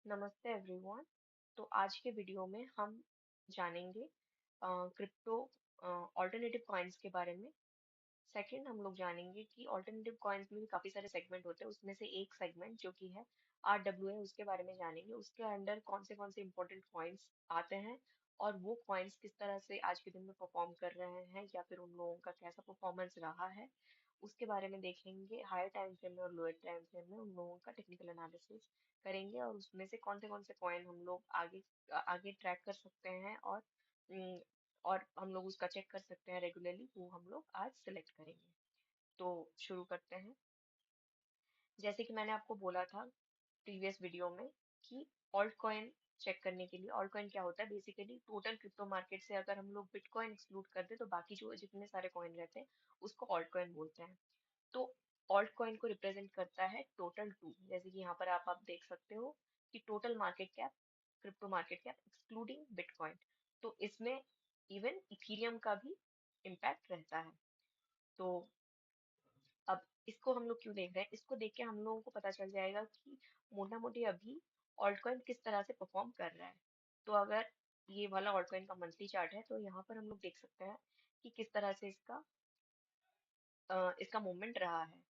नमस्ते एवरीवन। तो आज के वीडियो में हम जानेंगे क्रिप्टो ऑल्टरनेटिव कॉइन्स के बारे में। सेकंड हम लोग जानेंगे कि ऑल्टरनेटिव कॉइन्स में भी काफ़ी सारे सेगमेंट होते हैं, उसमें से एक सेगमेंट जो कि है RW है, उसके बारे में जानेंगे। उसके अंडर कौन से इंपॉर्टेंट कॉइन्स आते हैं और वो कॉइन्स किस तरह से आज के दिन में परफॉर्म कर रहे हैं या फिर उन लोगों का कैसा परफॉर्मेंस रहा है, उसके बारे में देखेंगे। हायर टाइम फ्रेम में और लोअर टाइम फ्रेम में उन लोगों का टेक्निकल एनालिसिस करेंगे और उसमें से कौन से कॉइन हम लोग आगे ट्रैक कर सकते हैं उम, और हम लोग उसका चेक कर सकते हैं रेगुलरली, वो हम लोग आज सिलेक्ट करेंगे। तो शुरू करते हैं। जैसे कि मैंने आपको बोला था प्रीवियस वीडियो में कि ऑल्ट कॉइन चेक करने के लिए, ऑल्ट कॉइन क्या होता है बेसिकली, टोटल क्रिप्टो मार्केट से अगर हम लोग बिटकॉइन एक्सक्लूड कर दे तो बाकी जो जितने सारे कॉइन रहते हैं उसको ऑल्ट कॉइन बोलते हैं। तो ऑल्ट कॉइन को रिप्रेजेंट करता है टोटल टू, जैसे कि यहाँ पर आप देख सकते हो कि total market cap, crypto market cap excluding bitcoin. तो इसमें इवन इथीरियम का भी इम्पैक्ट रहता है। तो अब इसको हम लोग क्यों देख रहे हैं, इसको देख के हम लोगों को पता चल जाएगा कि मोटा मोटी अभी ऑल्टकॉइन किस तरह से परफॉर्म कर रहा है। तो अगर ये वाला ऑल्टकॉइन का मंथली चार्ट है तो यहाँ पर हम लोग देख सकते हैं कि किस तरह से इसका मूवमेंट रहा है।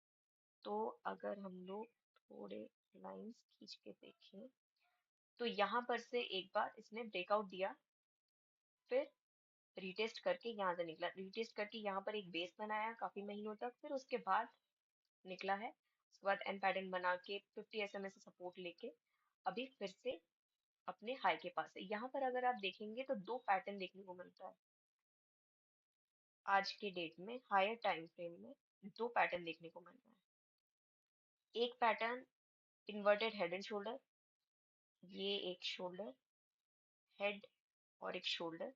तो अगर हम लोग थोड़े लाइंस खींच के देखें तो यहाँ पर से एक बार इसने ब्रेकआउट दिया, फिर रीटेस्ट करके यहाँ से निकला, रीटेस्ट करके यहाँ पर एक बेस बनाया काफी महीनों तक, फिर उसके बाद निकला है। उसके बाद एन पैटर्न बना के 50 SMA से सपोर्ट लेके अभी फिर से अपने हाई के पास है। यहाँ पर अगर आप देखेंगे तो दो पैटर्न देखने को मिलता है आज के डेट में, हायर टाइम फ्रेम में दो पैटर्न देखने को मिल रहा है। एक pattern inverted head and shoulder, ये एक शोल्डर, हेड और एक शोल्डर।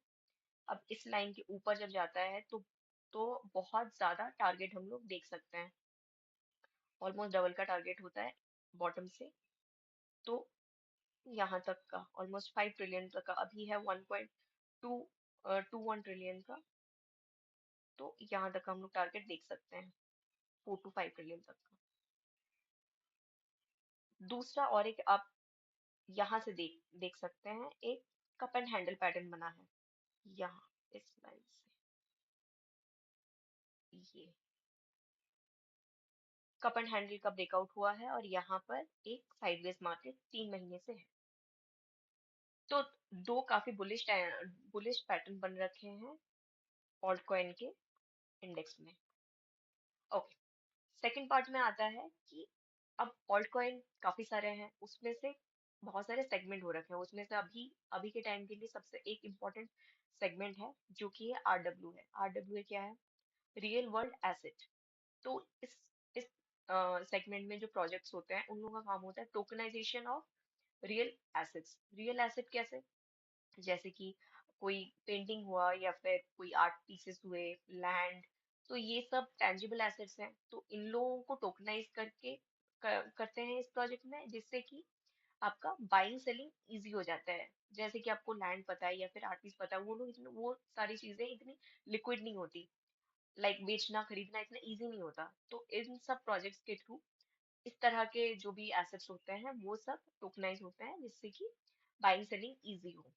अब इस लाइन के ऊपर जब जाता है तो बहुत ज्यादा टारगेट हम लोग देख सकते हैं, ऑलमोस्ट डबल का टारगेट होता है बॉटम से। तो यहाँ तक का ऑलमोस्ट 5 ट्रिलियन तक का, अभी है 1.21 ट्रिलियन का। तो यहाँ तक का हम लोग टारगेट देख सकते हैं, 4 to 5 ट्रिलियन तक का। दूसरा और एक आप यहाँ से देख सकते हैं, एक कप एंड हैंडल पैटर्न बना है यहाँ इस लाइन से। ये कप एंड हैंडल का ब्रेकआउट हुआ है और यहाँ पर एक साइडवेज मार्केट 3 महीने से है। तो दो काफी बुलिश पैटर्न बन रखे हैं ऑल्ट कॉइन के इंडेक्स में। ओके, सेकंड पार्ट में आता है कि अब ऑल्ट कॉइन काफी सारे हैं, उसमें से बहुत सारे सेगमेंट हो रखे हैं। उसमें से अभी अभी के टाइम के लिए सबसे एक इम्पोर्टेंट सेगमेंट है जो कि है RW है। RW क्या है? Real world asset. तो इस सेगमेंट में जो प्रोजेक्ट्स होते हैं उन लोगों का काम होता है tokenization of real assets. Real asset कैसे? जैसे कि कोई पेंटिंग हुआ या फिर कोई आर्ट पीसेस हुए, लैंड। तो ये सब टेंजिबल एसेट्स हैं, तो इन लोगों को टोकनाइज करके करते हैं इस प्रोजेक्ट में, जिससे कि आपका बाइंग सेलिंग इजी हो जाता है। जैसे कि आपको लैंड पता है या फिर आर्ट पीस पता है, वो सारी चीजें इतनी लिक्विड नहीं होती, लाइक बेचना खरीदना इतना इजी नहीं होता। तो इन सब प्रोजेक्ट्स के थ्रू इस तरह के जो भी एसेट्स होते हैं वो सब टोकनाइज होते हैं, जिससे कि बाइंग सेलिंग इजी हो।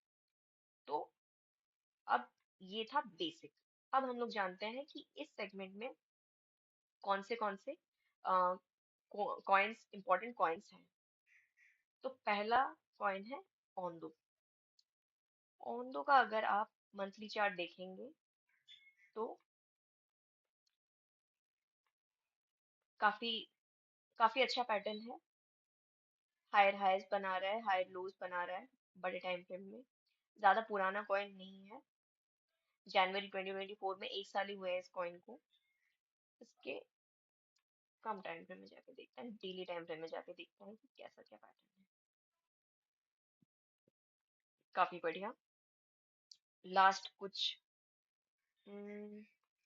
तो अब ये था बेसिक। अब हम लोग जानते हैं कि इस सेगमेंट में कौन से कॉइन्स, इंपॉर्टेंट कॉइन्स हैं। तो पहला कॉइन है ओंदो। ओंदो का अगर आप मंथली चार्ट देखेंगे तो काफी काफी अच्छा पैटर्न है। हायर हाइज बना रहा है, हायर लोज बना रहा है बड़े टाइम फ्रेम में। ज्यादा पुराना कॉइन नहीं है, जनवरी 2024 में एक साल ही हुए हैं इस कॉइन को। इसके कम टाइम फ्रेम में जाके देखते हैं, डेली टाइम फ्रेम में जाके देखते हैं कि कैसा क्या पैटर्न है। काफी बढ़िया। लास्ट कुछ हम्म,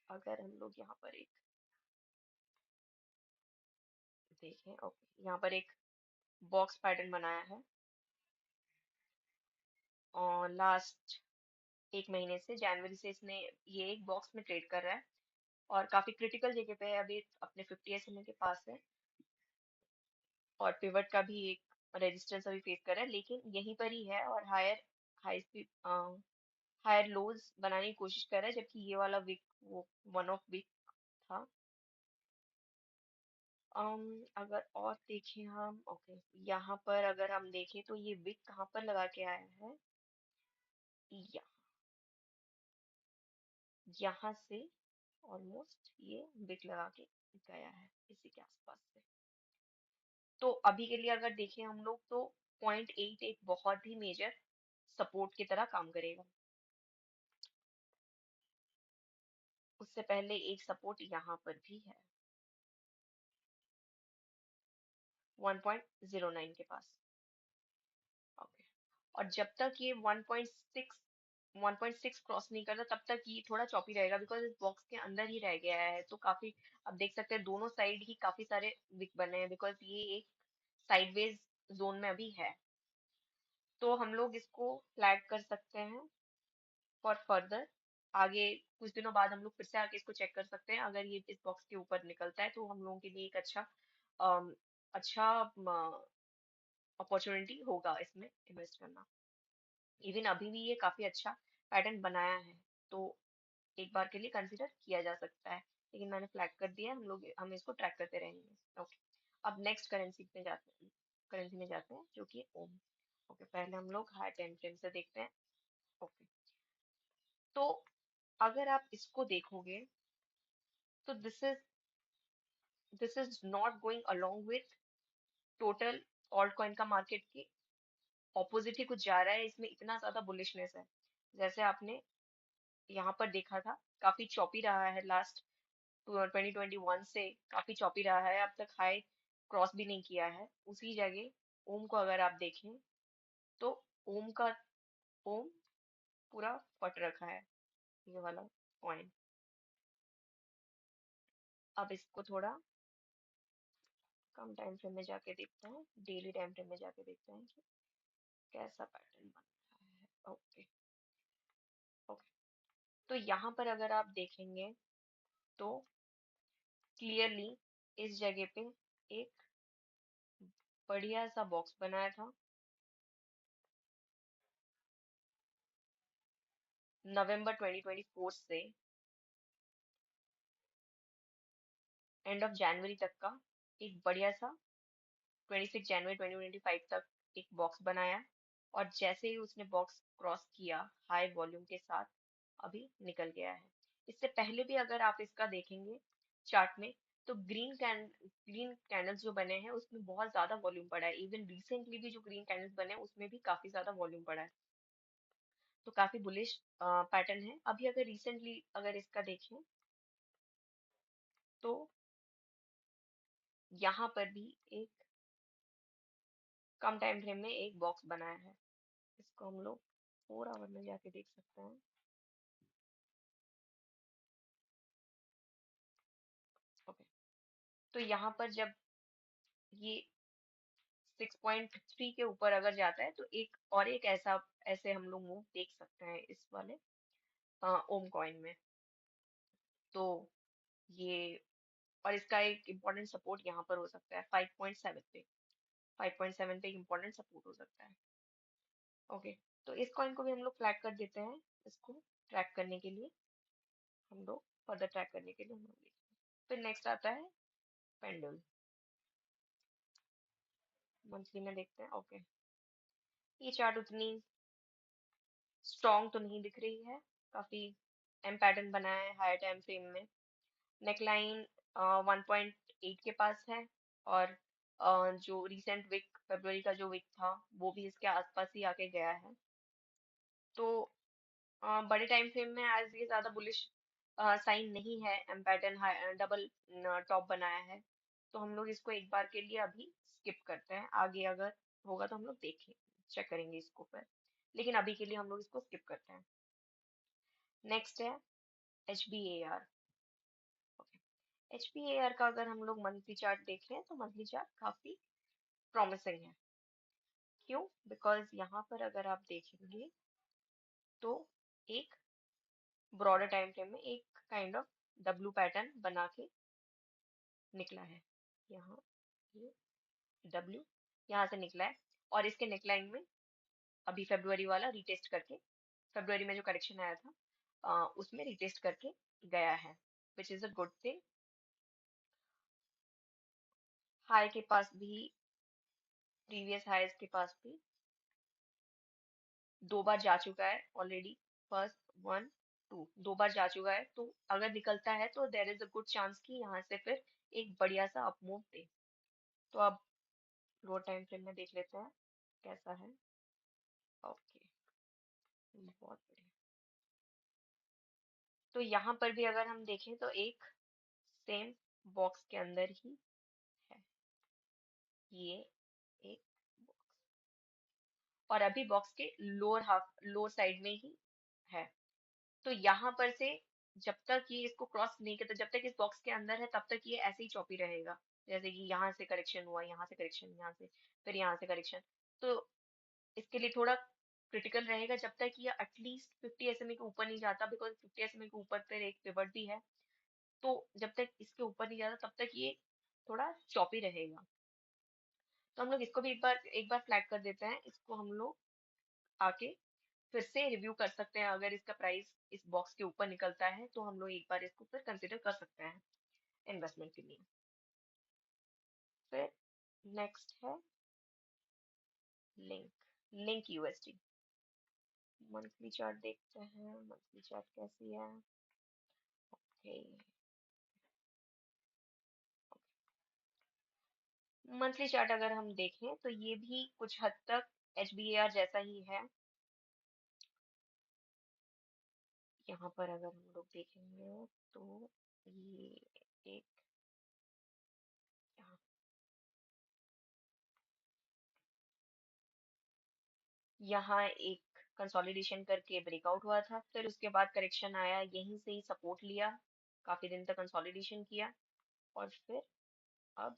अगर हम लोग यहाँ पर एक देखें, ओके, यहाँ पर एक बॉक्स पैटर्न बनाया है और लास्ट 1 महीने से, जनवरी से इसने ये एक बॉक्स में ट्रेड कर रहा है और काफी क्रिटिकल जगह पे है, अभी अपने 50 SMA के पास है। और पिवट का भी एक रेजिस्टेंस अभी फेस कर रहा है, लेकिन यहीं पर ही है और higher high speed higher lows बनाने की कोशिश कर रहा है, जबकि ये वाला वीक वो वन ऑफ वीक था। अगर और देखें हम, ओके, यहाँ पर अगर हम देखें तो ये विक कहाँ पर लगा के आया है, या यहाँ से ऑलमोस्ट ये विक लगा के गया है इसी के आसपास से। तो अभी के लिए अगर देखें हम लोग तो 0.8 एक बहुत ही मेजर सपोर्ट की तरह काम करेगा। उससे पहले एक सपोर्ट यहाँ पर भी है 1.09 के पास। ओके, और जब तक ये 1.6 क्रॉस नहीं करता तब तक ये थोड़ा चॉपी रहेगा, बिकॉज इस बॉक्स के अंदर ही रह गया है। तो काफी, अब देख सकते हैं दोनों साइड ही काफी सारे विक बने हैं, बिकॉज ये एक साइडवेज जोन में अभी है। तो हम लोग इसको फ्लैग कर सकते हैं फॉर फर्दर। आगे कुछ दिनों बाद हम लोग फिर से आके इसको चेक कर सकते हैं। अगर ये इस बॉक्स के ऊपर निकलता है तो हम लोगों के लिए एक अच्छा अच्छा अपॉर्चुनिटी होगा इसमें इन्वेस्ट करना। इवन अभी भी ये काफी अच्छा पैटर्न बनाया है, तो एक बार के लिए कंसिडर किया जा सकता है। लेकिन मैंने फ्लैग कर दिया, हम इसको ट्रैक करते रहेंगे। ओके, अब नेक्स्ट करेंसी में जाते हैं जो कि ओम। ओके, पहले हम लोग हाई टाइम फ्रेम से देखते हैं। ओके, तो अगर आप इसको देखोगे तो this is not going along with total alt coin का मार्केट के ऑपोजिट ही कुछ जा रहा है। इसमें इतना ज्यादा बुलिशनेस है, जैसे आपने यहाँ पर देखा था, काफी चॉपी रहा है लास्ट 2021 से, काफी चॉपी रहा है। अब तक हाई क्रॉस भी नहीं किया है। उसी जगह ओम को अगर आप देखें तो ओम का ओम पूरा फट रखा है, ये वाला कॉइन। अब इसको थोड़ा कम टाइम फ्रेम में जाके देखते हैं, डेली टाइम फ्रेम में जाके देखते हैं कि कैसा पैटर्न बन रहा है। ओके, ओके, तो यहाँ पर अगर आप देखेंगे तो क्लियरली इस जगह पे एक बढ़िया सा बॉक्स बनाया था नवंबर 2024 से एंड ऑफ जनवरी तक का। एक बढ़िया सा 26 जनवरी 2025 तक एक बॉक्स बनाया, और जैसे ही उसने बॉक्स क्रॉस किया हाई वॉल्यूम के साथ, अभी निकल गया है। इससे पहले भी अगर आप इसका देखेंगे चार्ट में, तो ग्रीन कैंडल्स जो बने हैं उसमें बहुत ज्यादा वॉल्यूम पड़ा है। इवन रिसेंटली भी जो ग्रीन कैंडल्स बने हैं उसमें भी काफी ज्यादा वॉल्यूम पड़ा है। तो काफी बुलिश पैटर्न है। अभी अगर रिसेंटली अगर इसका देखें तो यहाँ पर भी एक कम टाइम फ्रेम में एक बॉक्स बनाया है। इसको हम लोग 4 आवर में जाके देख सकते हैं। ओके, तो यहाँ पर जब ये 6.3 के ऊपर अगर जाता है तो एक ऐसा ऐसे हम लोग मूव देख सकते हैं इस वाले ओम कॉइन में। तो ये, और इसका एक इम्पोर्टेंट सपोर्ट यहाँ पर हो सकता है 5.7 पे। 5.7 पे एक इम्पोर्टेंट सपोर्ट हो सकता है। ओके, तो इस कॉइन को भी हम लोग फ्लैग कर देते हैं। इसको ट्रैक करने के लिए हम लोग फर्दर ट्रैक करने के लिए हम लोग देखेंगे। फिर नेक्स्ट आता है पेंडुल। मंथली में देखते हैं। ओके, ये चार्ट उतनी स्ट्रॉन्ग तो नहीं दिख रही है। काफी एम पैटर्न बना है हायर टाइम फ्रेम में। नेकलाइन 1.8 के पास है, और जो रिसेंट विक फरवरी का जो विक था वो भी इसके आसपास ही आके गया है। तो बड़े टाइम फ्रेम में आज ये ज्यादा बुलिश साइन नहीं है। एम पैटर्न डबल टॉप बनाया है, तो हम लोग इसको एक बार के लिए अभी स्किप करते हैं। आगे अगर होगा तो हम लोग देखें चेक करेंगे इसको फिर, लेकिन अभी के लिए हम लोग इसको स्किप करते हैं। नेक्स्ट है HBAR। ओके, HBAR का अगर हम लोग मंथली चार्ट देखें तो मंथली चार्ट काफी प्रॉमिसिंग है। क्यों? बिकॉज यहाँ पर अगर आप देखेंगे तो एक ब्रॉडर टाइम फ्रेम में एक काइंड ऑफ डब्लू पैटर्न बना के निकला है। यहाँ ये W, यहाँ से निकला है, और इसके नेकलाइन में अभी फेब्रुअरी वाला रीटेस्ट करके, फेब्रुअरी में जो करेक्शन आया था उसमें रीटेस्ट करके गया है, which is a good thing. High के पास भी, प्रीवियस हाईज के पास भी 2 बार जा चुका है ऑलरेडी, फर्स्ट 1 2 2 बार जा चुका है, तो अगर निकलता है तो there is a good chance कि यहाँ से फिर एक बढ़िया सा अपमूव दे। तो अब लो टाइम फ्रेम में देख लेते हैं कैसा है। ओके, बहुत बढ़िया। तो यहाँ पर भी अगर हम देखें तो एक सेम बॉक्स के अंदर ही है ये एक बॉक्स, और अभी बॉक्स के लोअर हाफ, लोअर साइड में ही है। तो यहाँ पर से जब तक ये इसको क्रॉस नहीं करता, जब तक इस बॉक्स के अंदर है तब तक ये ऐसे ही चौपी रहेगा। जैसे कि यहाँ से करेक्शन हुआ, यहाँ से करेक्शन, यहाँ से, फिर यहाँ से करेक्शन। तो इसके लिए थोड़ा क्रिटिकल रहेगा जब तक ये एटलीस्ट 50 SMA के ऊपर नहीं जाता, बिकॉज 50 SMA के ऊपर फिर एक पिवट भी है। तो जब तक इसके ऊपर नहीं जाता तब तक ये थोड़ा चौपी रहेगा। तो हम लोग इसको भी एक बार फ्लैग कर देते हैं, इसको हम लोग आके फिर से रिव्यू कर सकते हैं। अगर इसका प्राइस इस बॉक्स के ऊपर निकलता है तो हम लोग एक बार इसको फिर कंसिडर कर सकते हैं इन्वेस्टमेंट के लिए। फिर नेक्स्ट है लिंक यूएसडी। मंथली चार्ट देखते हैं, मंथली चार्ट कैसी है। ओके, मंथली चार्ट अगर हम देखें तो ये भी कुछ हद तक HBAR जैसा ही है। यहाँ पर अगर हम लोग देखेंगे तो ये एक, यहाँ यहाँ एक कंसोलिडेशन करके ब्रेकआउट हुआ था, फिर उसके बाद करेक्शन आया, यहीं से ही सपोर्ट लिया, काफी दिन तक कंसोलिडेशन किया, और फिर अब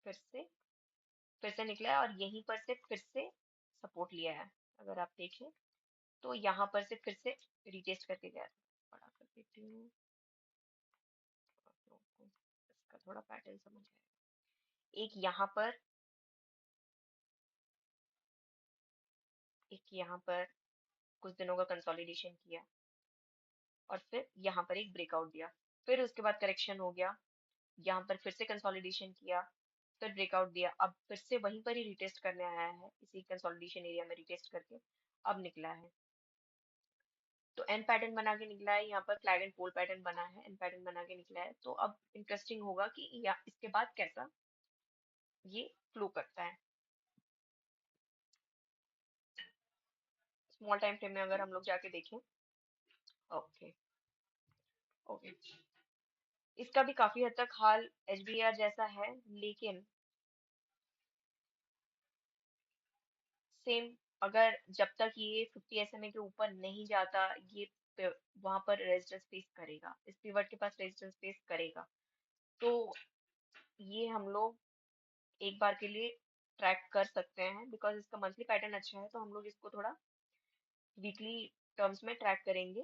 फिर से निकला है, और यहीं पर से फिर से सपोर्ट लिया है। अगर आप देखें तो यहाँ पर से फिर से रिटेस्ट करके गया था। बड़ा कर देती हूँ आप लोगों को, इसका थोड़ा पैटर्न समझ आएगा। एक यहाँ पर कुछ दिनों का कंसोलिडेशन किया, और फिर यहाँ पर एक ब्रेकआउट दिया, फिर उसके बाद करेक्शन हो गया, यहाँ पर फिर से कंसोलिडेशन किया, फिर ब्रेकआउट दिया, अब फिर से वहीं पर ही रिटेस्ट करने आया है, इसी कंसोलिडेशन एरिया में रिटेस्ट करके अब निकला है। तो एन पैटर्न बना के निकला है, यहाँ पर फ्लैग एंड पोल पैटर्न बना है, एन पैटर्न बना के निकला है। तो अब इंटरेस्टिंग होगा कि या इसके बाद कैसा ये फ्लो करता है। स्मॉल टाइम फ्रेम में अगर हम लोग जाके देखें, ओके ओके, इसका भी काफी हद तक हाल HBAR जैसा है, लेकिन सेम, अगर जब तक ये 50 SMA के ऊपर नहीं जाता, ये वहां पर रेजिस्टेंस फेस करेगा, इस पिवट के पास रेजिस्टेंस फेस करेगा। तो ये हम लोग एक बार के लिए ट्रैक कर सकते हैं, बिकॉज इसका मंथली पैटर्न अच्छा है, तो हम लोग इसको थोड़ा वीकली टर्म्स में ट्रैक करेंगे।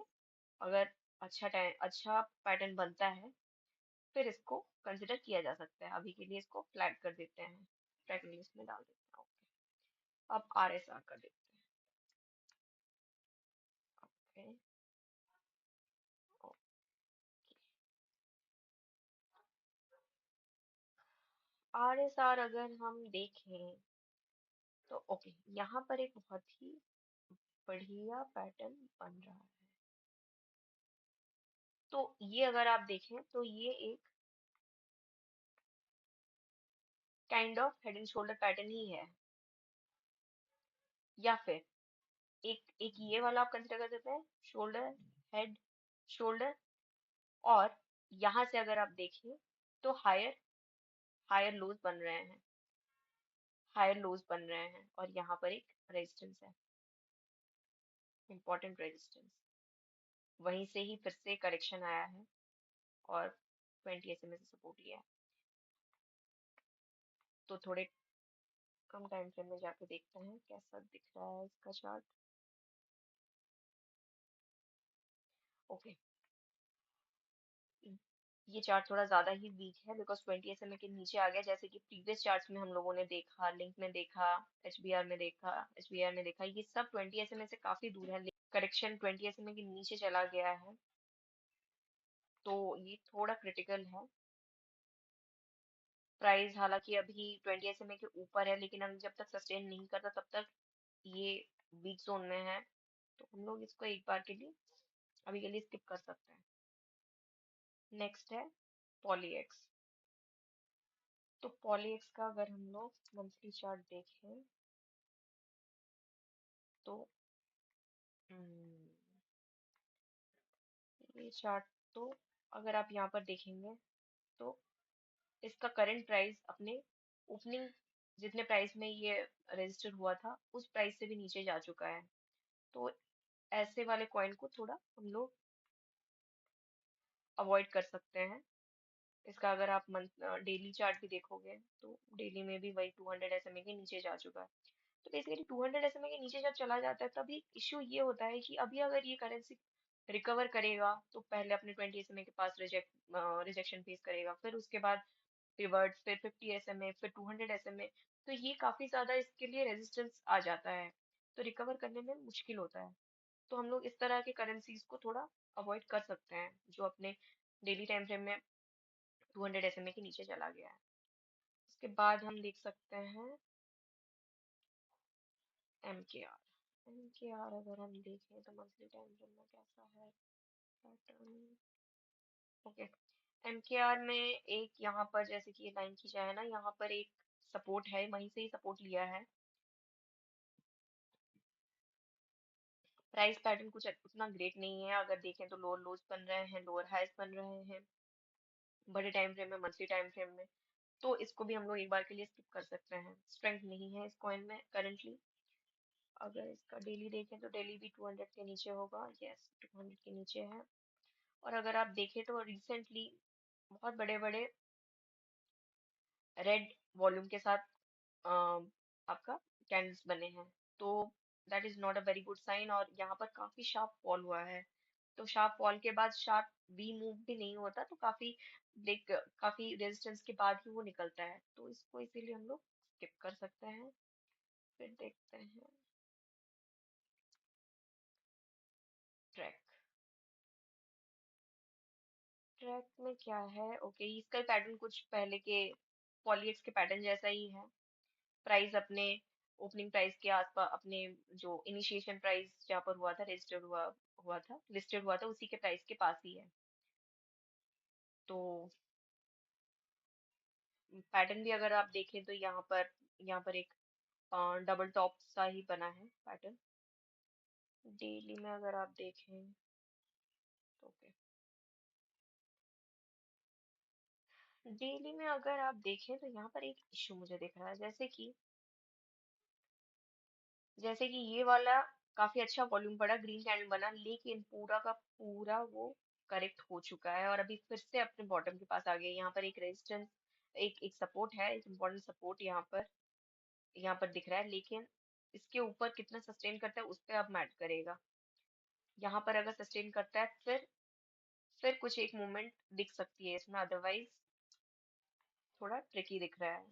अगर अच्छा पैटर्न बनता है फिर इसको कंसिडर किया जा सकता है। अभी के लिए इसको फ्लैग कर देते हैं, ट्रैकिंग लिस्ट में डाल देते हैं। अब RSR कर देते हैं। ओके, RSR अगर हम देखें तो ओके, यहाँ पर एक बहुत ही बढ़िया पैटर्न बन रहा है। तो ये अगर आप देखें तो ये एक kind of head and shoulder pattern ही है, या फिर एक एक ये वाला आप कंसिडर कर सकते हैं, शोल्डर, हेड, शोल्डर, और यहाँ से अगर आप देखें तो हायर हायर लोज बन रहे हैं, हायर लोज बन रहे हैं, और यहाँ पर एक रेजिस्टेंस है, इंपॉर्टेंट रेजिस्टेंस। वहीं से ही फिर से करेक्शन आया है, और 20 SMA से सपोर्ट लिया है। तो थोड़े कम टाइम फ्रेम में जाके देखते हैं कैसा दिख रहा है इसका चार्ट। ओके, ये चार्ट थोड़ा ज्यादा ही वीक है बिकॉज 20 SMA के नीचे आ गया, जैसे कि प्रीवियस चार्ट्स में हम लोगों ने देखा, लिंक में देखा, एचबीआर में देखा, ये सब 20 SMA से काफी दूर है। करेक्शन 20 SMA के नीचे चला गया है, तो ये थोड़ा क्रिटिकल है। प्राइस हालांकि अभी 20 SMA के ऊपर है, लेकिन हम जब तक सस्टेन नहीं करता तब तक ये वीक जोन में है, तो हम लोग इसको एक बार के लिए अभी के लिए स्किप कर सकते हैं। नेक्स्ट है पॉलीएक्स। तो पॉलीएक्स का अगर हम लोग मंथली चार्ट देखें तो हम्म, ये चार्ट, तो अगर आप यहाँ पर देखेंगे तो इसका करंट प्राइस अपने ओपनिंग जितने प्राइस में ये रजिस्टर हुआ था उस प्राइस से भी नीचे जा चुका है। तो ऐसे वाले कॉइन को थोड़ा हम लोग अवॉइड कर सकते हैं। इसका अगर आप मंथ डेली चार्ट भी देखोगे तो डेली में भी वही 200 SMA के नीचे जा चुका है। तो बेसिकली 200 SMA के नीचे जब चला जाता है तभी इश्यू ये होता है कि अभी अगर ये करेंसी रिकवर करेगा तो पहले अपने 20 SMA के पास रिजेक्शन फेस करेगा, फिर उसके बाद पिवट, फिर 50 SMA, फिर 200 SMA। तो ये काफी ज्यादा इसके लिए रेजिस्टेंस आ जाता है, तो रिकवर करने में मुश्किल होता है। तो हम लोग इस तरह के करेंसीज को थोड़ा अवॉइड कर सकते हैं जो अपने डेली टाइम फ्रेम में 200 SMA के नीचे चला गया है। उसके बाद हम देख सकते हैं एम के आर। अगर हम देखें तो मंथली टाइम फ्रेम में कैसा है पैटर्न। ओके, एम के आर में एक यहाँ पर जैसे कि ये लाइन खींचा है ना, यहाँ पर एक सपोर्ट है, वहीं से ही सपोर्ट लिया है। प्राइस पैटर्न कुछ उतना ग्रेट नहीं है, अगर देखें तो लोअर लोज बन रहे हैं, लोअर हाइस बन रहे हैं बड़े टाइम फ्रेम में, मंथली टाइम फ्रेम में। तो इसको भी हम लोग एक बार के लिए स्किप कर सकते हैं, स्ट्रेंथ नहीं है इस कॉइन में करंटली। अगर इसका डेली देखें तो डेली भी 200 के नीचे होगा, यस 200 के नीचे है। और अगर आप देखें तो रिसेंटली बहुत बड़े बड़े रेड वॉल्यूम के साथ आपका कैंडल्स बने हैं, तो that is not a very good sign. और यहाँ पर काफी शार्प फॉल हुआ है, तो शार्प फॉल के बाद शार्प वी मूव भी नहीं होता, तो काफी रेजिस्टेंस के बाद ही वो निकलता है, तो इसको इसीलिए हम लोग स्किप कर सकते हैं। फिर देखते हैं ट्रैक। ट्रैक में क्या है, ओके इसका पैटर्न कुछ पहले के पॉलीएक्स के पैटर्न जैसा ही है। प्राइस अपने ओपनिंग प्राइस के आसपास, अपने जो इनिशिएशन प्राइस जहाँ पर हुआ था, रजिस्टर हुआ था, लिस्टेड हुआ था, उसी के प्राइस के पास ही है। तो पैटर्न भी अगर आप देखें तो यहाँ पर एक डबल टॉप सा ही बना है पैटर्न। डेली में अगर आप देखें तो ओके, डेली में अगर आप देखें तो यहाँ पर एक इशू मुझे दिख रहा है, जैसे कि ये वाला काफी अच्छा वॉल्यूम पड़ा, ग्रीन कैंडल बना, लेकिन पूरा का पूरा वो करेक्ट हो चुका है और अभी फिर से अपने बॉटम के पास आ गया। यहाँ पर एक रेजिस्टेंस, एक एक सपोर्ट है, एक इम्पोर्टेंट सपोर्ट यहाँ पर दिख रहा है, लेकिन इसके ऊपर कितना सस्टेन करता है उस पर अब मैटर करेगा। यहाँ पर अगर सस्टेन करता है फिर कुछ एक मूवमेंट दिख सकती है इसमें, अदरवाइज थोड़ा ट्रिकी दिख रहा है।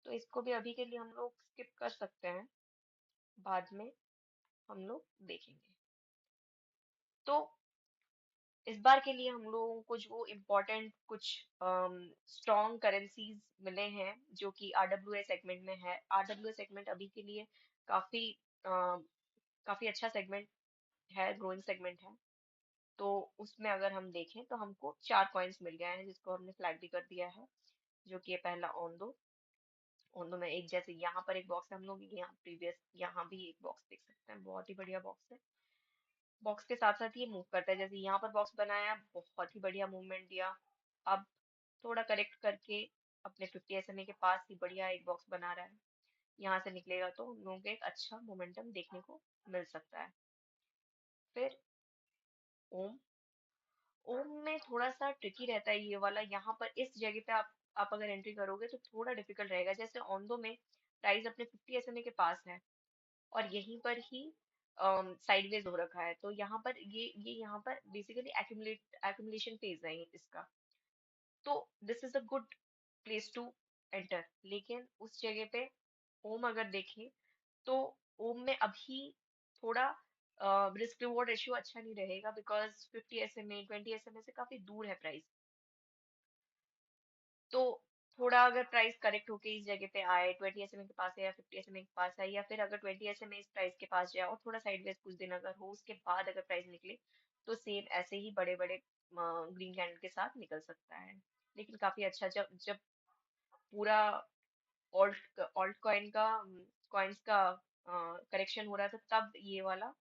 तो इसको भी अभी के लिए हम लोग स्किप कर सकते हैं, बाद में हम लोग देखेंगे। तो इस बार के लिए हम लोगों को जो इम्पोर्टेंट कुछ स्ट्रॉन्ग करेंसीज मिले हैं जो कि आरडब्ल्यूए सेगमेंट में है। आरडब्ल्यूए सेगमेंट अभी के लिए काफी काफी अच्छा सेगमेंट है, ग्रोइंग सेगमेंट है। तो उसमें अगर हम देखें तो हमको 4 कॉइन्स मिल गए हैं जिसको हमने फ्लैग भी कर दिया है, जो कि है पहला ओंदो। ओंदो में एक जैसे यहाँ पर एक बॉक्स है, हम लोग यहाँ प्रीवियस यहाँ भी एक बॉक्स देख सकते हैं, बहुत ही बढ़िया बॉक्स है। बॉक्स के साथ साथ ये मूव करता है, जैसे यहाँ पर बॉक्स बनाया, बहुत ही बढ़िया मूवमेंट दिया। अब थोड़ा करेक्ट करके अपने 50 SMA के पास ही बढ़िया एक बॉक्स बना रहा है, यहाँ से निकलेगा तो हम लोगों को एक अच्छा मोमेंटम देखने को मिल सकता है। फिर ओम, ओम में थोड़ा सा ट्रिकी रहता है ये वाला, यहाँ पर इस जगह पे आप अगर एंट्री करोगे तो थोड़ा डिफिकल्ट रहेगा। जैसे ऑन्दो में प्राइस अपने 50 SMA के पास है और यहीं पर ही साइडवेज हो रखा है, तो यहाँ पर ये यहाँ पर बेसिकली एक्यूमुलेशन फेज है इसका। तो this is a good place to enter. लेकिन उस जगह पे ओम अगर देखें तो ओम में अभी थोड़ा रिस्क रिवॉर्ड रेशियो अच्छा नहीं रहेगा, बिकॉज 50 SMA 20 SMA से काफी दूर है प्राइस। तो थोड़ा अगर प्राइस करेक्ट होके इस जगह पे आए, 20 SMA के पास है या 50 SMA के पास है, या फिर अगर 20 SMA इस प्राइस के पास जाए और थोड़ा साइडवेज कुछ दिन अगर हो, उसके बाद अगर प्राइस निकले, तो सेम ऐसे ही बड़े बड़े ग्रीन कैंडल के साथ निकल सकता है। लेकिन काफी अच्छा, जब जब पूरा ऑल्ट ऑल्ट कॉइन्स का करेक्शन हो रहा था, तब ये वाला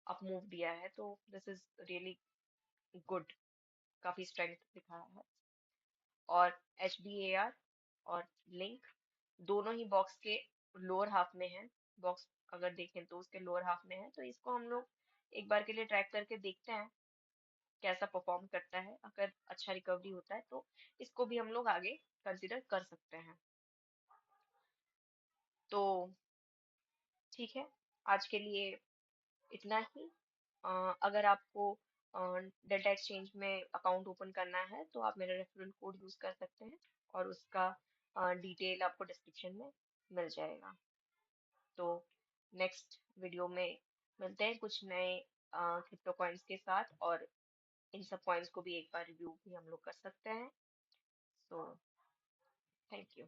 अप मूव दिया है। तो दिस इज रियली गुड, काफी स्ट्रेंथ दिखाया है। और HBAR और लिंक दोनों ही बॉक्स के लोअर हाफ में है। बॉक्स अगर देखें तो उसके लोअर हाफ में है, तो इसको हम लोग एक बार के लिए ट्रैक करके देखते हैं कैसा परफॉर्म करता है। अगर अच्छा रिकवरी होता है तो इसको भी हम लोग आगे कंसिडर कर सकते हैं। तो ठीक है, आज के लिए इतना ही। अगर आपको डेल्टा एक्सचेंज में अकाउंट ओपन करना है तो आप मेरा रेफरल कोड यूज कर सकते हैं, और उसका डिटेल आपको डिस्क्रिप्शन में मिल जाएगा। तो नेक्स्ट वीडियो में मिलते हैं कुछ नए क्रिप्टो कॉइन्स के साथ, और इन सब कॉइन्स को भी एक बार रिव्यू भी हम लोग कर सकते हैं। So thank you.